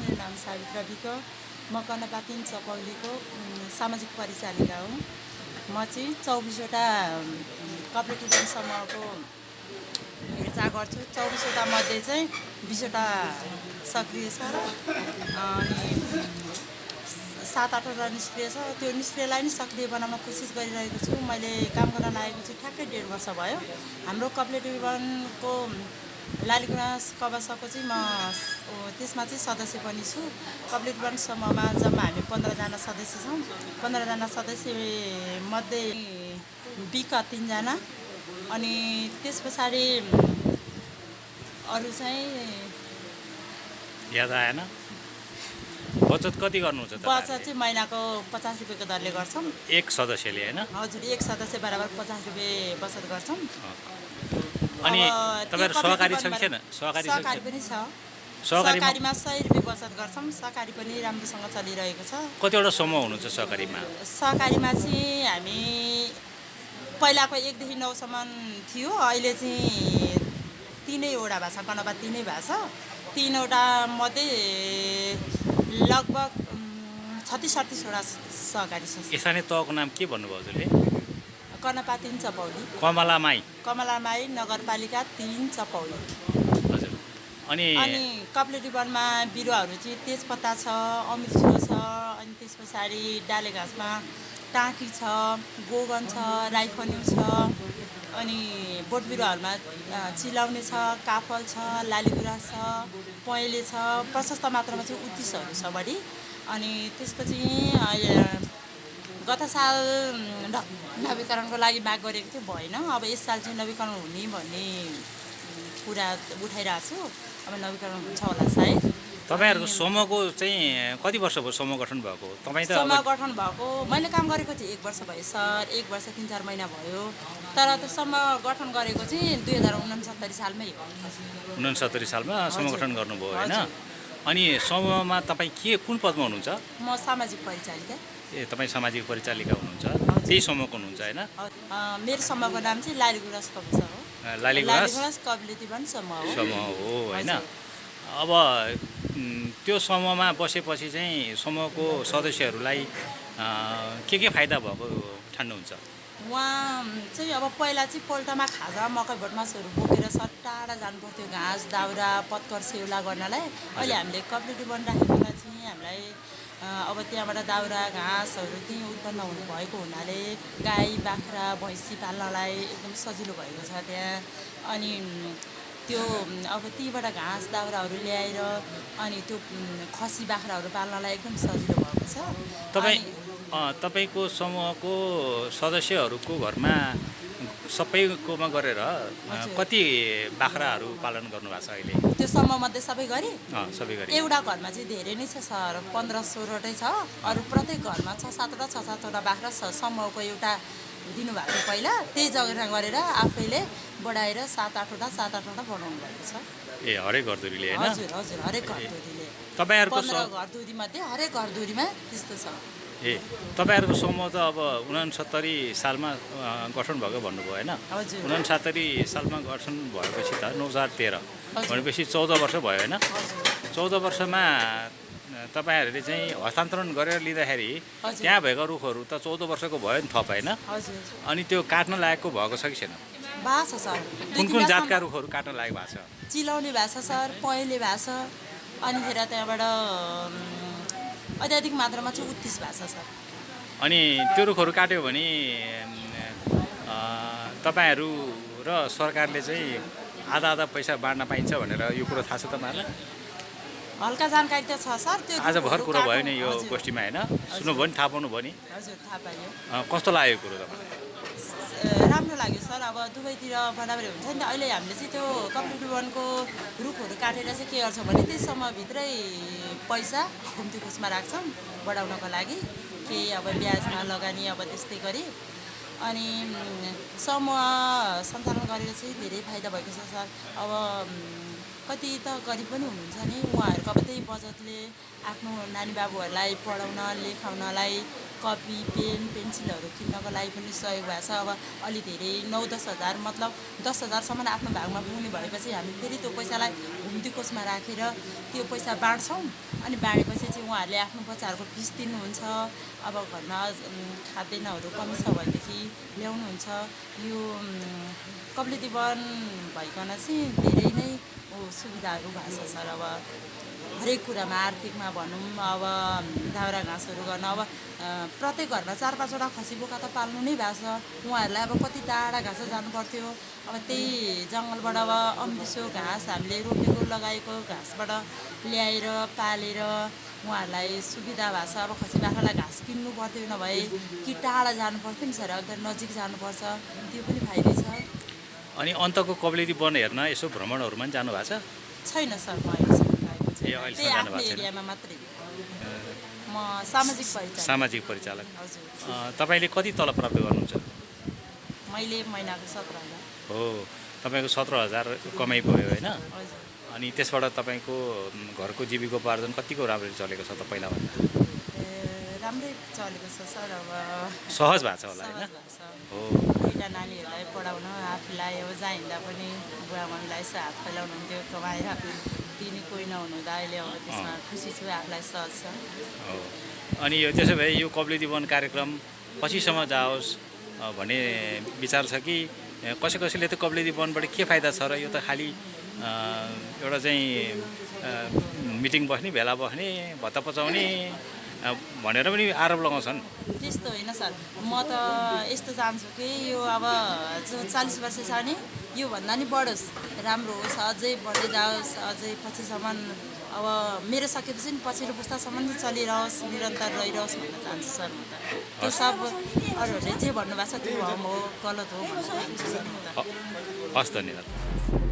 मेरो नाम सावित्रा विक। म कर्णपातिन चपौलीको सामाजिक परिचालिका हुँ। म चाहिँ 24वटा कपरेटिभ समूहको हेरचाह गर्छु। 24वटा मध्ये चाहिँ 20वटा सक्रिय छ र अनि 7-8वटा निष्क्रिय छ। त्यो निष्क्रियलाई नै सक्रिय बनाउन कोसिस गरिरहेको छु। मैले काम गर्न लागेको चाहिँ ठ्याक्कै 1.5 वर्ष भयो। हाम्रो कपरेटिभ वनको लालीगुँरास कबसको चाहिँ म त्यसमा चाहिँ सदस्य पनि छु। कपरेटिभ वन समूहमा जम्मा हामी 15जना सदस्य छौँ। 15जना सदस्य मध्ये बिका 3जना, अनि त्यस पछाडि अरू चाहिँ याद आएन। बचत कति गर्नुहुन्छ त? बचत चाहिँ महिनाको 50 रुपियाँको दरले गर्छौँ। एक सदस्यले हैन? हजुर, एक सदस्य बराबर 50 रुपियाँ बचत गर्छौँ। अनि तपाईहरु सहकारी छ कि छैन? सहकारी पनि छ। सहकारीमा सहकारीमा 100 रुपियाँ बचत गर्छौँ। सहकारी पनि राम्रोसँग चलिरहेको छ। कतिवटा समूह हुनुहुन्छ सहकारीमा? सहकारीमा चाहिँ हामी पहिलाको 1 देखि 9 सम्म थियो। अहिले चाहिँ 3वटा भएको छ। कर्णपात 3 भएको छ। 3वटा मध्ये लगभग 36-38वटा सहकारी छ। स्थानीय तहको नाम के भन्नुभयो हजुरले? कर्णपातिन चपौली। कमला माई नगरपालिका 3 चपौली। हजुर। अनि कपलेटी वनमा बिरुवाहरू चाहिँ तेजपत्ता छ, अमृतसो छ, अनि त्यस पछाडि डाले घाँसमा टाँकी छ, गोगन छ, राईफन्यु छ, अनि बोट बिरुवाहरूमा चिलाउने छ, काफल छ, लालीगुँरास छ, पहेँले छ। प्रशस्त मात्रामा चाहिँ उत्तिसहरू छ बढी। अनि त्यसपछि गत साल नवीकरणको लागि माग गरेको थियो, भएन। अब यस साल चाहिँ नवीकरण हुने भन्ने कुरा उठाइरहेको छु। अब नवीकरण हुन्छ होला सायद। तपाईहरुको समूहको चाहिँ कति वर्ष भयो समूह गठन भएको? तपाई त समूह गठन भएको मैले काम गरेको चाहिँ 1 वर्ष भयो सर। 1 वर्ष 3-4 महिना भयो। तर त्यो समूह गठन गरेको चाहिँ 2069 सालमै हो। 69 सालमा समूह गठन गर्नुभयो हैन? अनि समूहमा तपाई कुन पदमा हुनुहुन्छ? म सामाजिक परिचालिका। तपाई सामाजिक परिचालिका हुनुहुन्छ? त्यही समूहको हुनुहुन्छ हैन? मेरो समूहको नाम चाहिँ लालीगुँरास कबस हो। लालीगुँरास कपलेटी वन समूह हो हैन? अब त्यो समूहमा बसेपछि चाहिँ समूहको सदस्यहरूलाई के फाइदा भएको ठान्नुहुन्छ? उहाँ चाहिँ अब पहिला चाहिँ पोल्टामा खाजा मकै भोटमासहरू बोकेर टाढा जानु पर्थ्यो घाँस दाउरा पत्कर सेउला गर्नलाई। अहिले हामीले कपरेटिभ वन राखेकोमा चाहिँ हामीलाई अब त्यहाँबाट दाउरा घाँसहरू त्यहीँ उत्पन्न हुनुभएको हुनाले गाई बाख्रा भैँसी पाल्नलाई एकदम सजिलो भएको छ त्यहाँ। अनि त्यो अब त्यहीबाट घाँस दाउराहरू ल्याएर अनि त्यो खसी बाख्राहरू पाल्नलाई एकदम सजिलो भएको छ। तपाईको समूहको सदस्यहरूको घरमा सबैकोमा गरेर कति बाख्राहरू पालन गर्नुभएको छ अहिले? त्यो समूहमध्ये सबै गरी एउटा घरमा चाहिँ धेरै नै छ सर। 15-16वटै छ। अरू प्रत्येक घरमा 6-7वटा बाख्रा छ। समूहको एउटा दिनुभएको थियो पहिला, त्यही जग्गा गरेर आफैले बढाएर 7-8वटा बनाउनु भएको छ। हरेक घरधुरीले हैन? हजुर, हरेक घरधुरीले। तपाईहरुको 15 घरधुरी मध्ये हरेक घरधुरीमा त्यस्तो छ। तपाईहरुको समूह त अब 69 सालमा गठन भएको भन्नुभयो हैन? 69 सालमा गठन भएपछि त 2013 भनेपछि 14 वर्ष भयो हैन? 14 वर्षमा तपाईहरुले चाहिँ हस्तान्तरण गरेर लिँदाखेरि त्यहाँ भएका रुखहरू त 14 वर्षको भयो नि थप हैन? अनि त्यो काट्न लायकको भएको छ कि छैन? भएको छ सर। कुन जातका रुखहरू काट्न लायक भएको छ? चिलाउने भएको छ सर, पहेँले भएको छ, अनि फेरि त्यहाँबाट अत्याधिक मात्रामा चाहिँ उत्तिस भएको छ सर। अनि त्यो रुखहरू काट्यो भने तपाईहरु र सरकारले चाहिँ आधा पैसा बाँड्न पाइन्छ भनेर यो कुरो थाहा छ तपाईहरुलाई? हल्का जानकारी त छ सर। त्यो आज भर कुरा भयो नि यो गोष्ठीमा हैन? सुन्नुभयो नि, थाहा पाउनु भयो नि? हजुर, थाहा पाइयो। कस्तो लाग्यो कुरो तपाईलाई? राम्रो लाग्यो सर। अब दुवैतिर बराबरै हुन्छ नि त। अहिले हामीले चाहिँ त्यो कपरेटिभ वनको रुखहरू काटेर चाहिँ के गर्छौँ भने त्यही समूहभित्रै पैसा घुम्ती खोजमा राख्छौँ बढाउनको लागि, केही अब ब्याजमा लगानी अब त्यस्तै गरी। अनि समूह सञ्चालन गरेर चाहिँ धेरै फाइदा भएको छ सर। अब कति त गरिब पनि हुनुहुन्छ नि, उहाँहरूको अब त्यही बजेटले आफ्नो नानी बाबुहरूलाई पढाउन लेखाउनलाई कपी पेन पेन्सिलहरू किन्नको लागि पनि सहयोग भएको छ। अब अलि धेरै 9-10 हजार मतलब 10 हजारसम्म आफ्नो भागमा पुग्ने भएपछि हामी फेरि त्यो पैसालाई घुम्ती कोषमा राखेर त्यो पैसा बाँड्छौँ। अनि बाँडेपछि चाहिँ उहाँहरूले आफ्नो बच्चाहरूको फिस तिर्नुहुन्छ। अब घरमा खाद्यान्नहरू कमी छ भनेदेखि ल्याउनुहुन्छ। यो कप्लिती वन भइकन चाहिँ धेरै नै सुविधाहरू भएको छ सर। अब हरेक कुरामा आर्थिकमा भनौँ, अब दाउरा घाँसहरू गर्न, अब प्रत्येक घरमा 4-5वटा खसी बोका त पाल्नु नै भएको छ। उहाँहरूलाई अब कति टाढा घाँस जानु पर्थ्यो, अब त्यही जङ्गलबाट अब अम्लिसो घाँस हामीले रोपेको लगाएको घाँसबाट ल्याएर पालेर उहाँहरूलाई सुविधा भएको छ। अब खसी बाख्रालाई घाँस किन्नु पर्थ्यो, नभए कि टाढा जानु पर्थ्यो नि सर, अब नजिक जानुपर्छ, त्यो पनि फाइदै छ। अनि अन्तको कप्लिती वन हेर्न यसो भ्रमणहरूमा पनि जानुभएको छ? छैन सर, म अहिलेसम्म गएको छैन। अहिलेसम्म त्यही आफ्नो जानुभएको छैन? एरियामा मात्रै। म सामाजिक परिचय। सामाजिक परिचालक। हजुर। तपाईँले कति तलब प्राप्त गर्नुहुन्छ? मैले महिनाको 17,000। हो, तपाईँको 17,000 कमाइ भयो होइन? हजुर। अनि त्यसबाट तपाईँको घरको जीविकोपार्जन कतिको राम्ररी चलेको छ त पहिलाभन्दा? राम्रै चलेको छ सर। अब सहज भएको छ होला होइन? सहज भएको छ। हो। पहिला नानीहरूलाई पढाउन आफूलाई अब जहाँ हिँड्दा पनि बुवामनीलाई यसो हात फैलाउनुहुन्थ्यो कमाएर दिने कोही नहुँदा अहिले अब त्यसमा खुसी छु, आफूलाई सहज छ। हो। अनि यो त्यसो भए यो कप्लिती वन कार्यक्रम पछिसम्म जाओस् भन्ने विचार छ कि कसैले त कप्लिती वनबाट के फाइदा छ र यो त खालि एउटा चाहिँ मिटिङ बस्ने, भेला बस्ने, भत्ता पचाउने भनेर पनि आरोप लगाउँछन्? त्यस्तो होइन सर, म त यस्तो चाहन्छु कि यो अब जो 40 वर्ष छ नि योभन्दा नि बढोस्, राम्रो होस्, अझै बढ्दै जाओस्, अझै पछिसम्म अब मेरो सकेपछि नि पछिल्लो पुस्तासम्म नि चलिरहोस्, निरन्तर रहिरहोस् भन्न चाहन्छु सर म त। त्यो सब अरूहरूले जे भन्नुभएको छ त्यो हो गलत हो भन्न चाहन्छु सर म त। हस्, धन्यवाद।